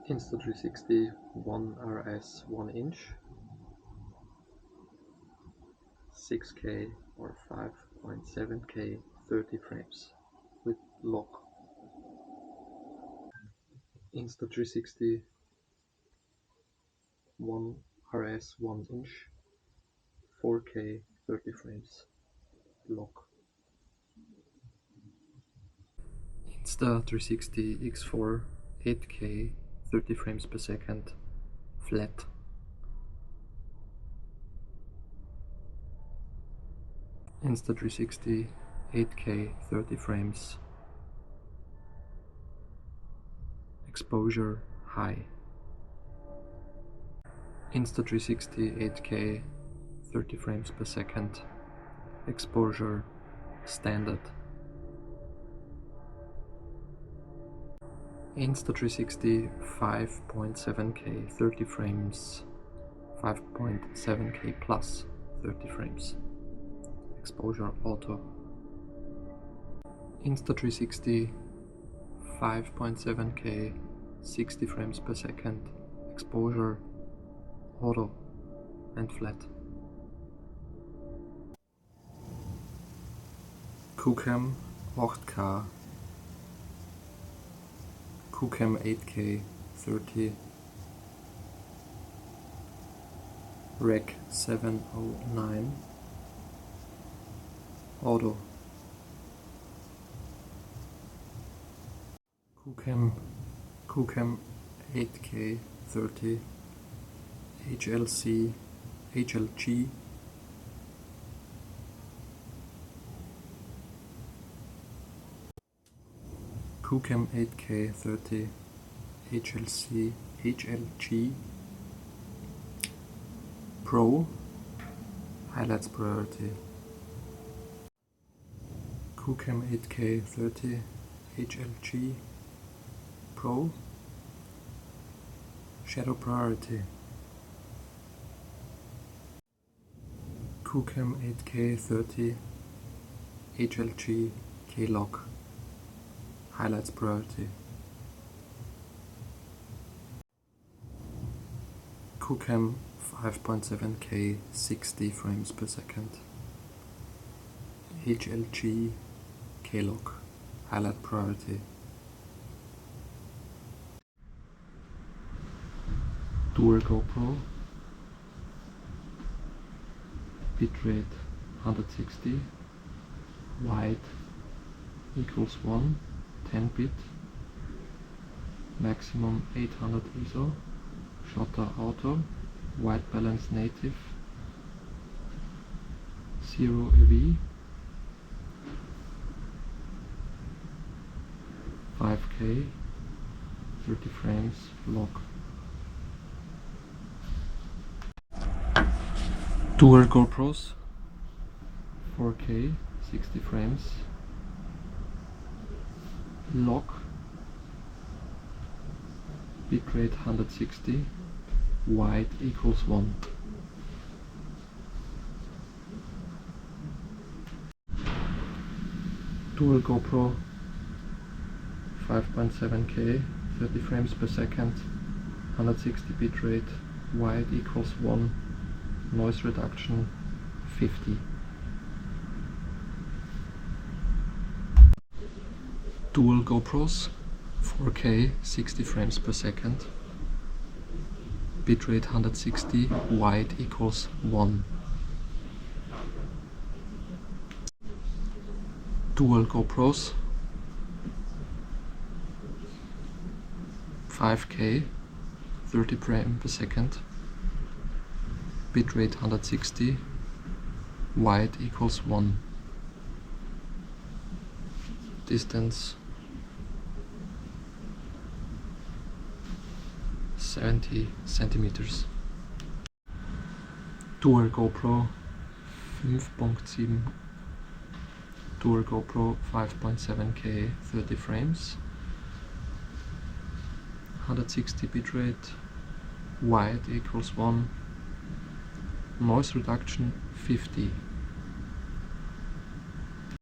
Insta360 One RS 1 inch, 6K or 5.7K 30 frames with lock. Insta360 One RS 1 inch, 4K 30 frames lock. Insta360 X4 8K 30 frames per second flat. Insta360 8K 30 frames exposure high. Insta360 8K 30 frames per second exposure standard. Insta360 5.7K 30 frames 5.7K plus 30 frames exposure auto. Insta360 5.7K 60 frames per second exposure auto and flat. Qoocam 8K Qoocam 8K 30 Rig 709 auto. Qoocam 8K 30 HLG Qoocam 8K 30 HLG Pro highlights priority. Qoocam 8K 30 HLG Pro shadow priority. Qoocam 8K 30 HLG K-Lock highlights priority. Qoocam 5.7K 60 frames per second HLG K-Lock highlight priority. Dual GoPro bitrate 160, wide equals 1, 10 bit, maximum 800 ISO, shutter auto, white balance native, 0 AV, 5K, 30 frames lock. Dual GoPros 4K 60 frames lock, bitrate 160, wide equals 1. Dual GoPro 5.7K 30 frames per second 160 bitrate, wide equals 1, noise reduction 50. Dual GoPros 4K 60 frames per second, bitrate 160, wide equals 1. Dual GoPros 5K 30 frames per second, bitrate 160, wide equals 1. Distance 70 centimeters. Dual GoPro 5.7, Dual GoPro 5.7K 30 frames, 160 bitrate, wide equals 1, noise reduction 50.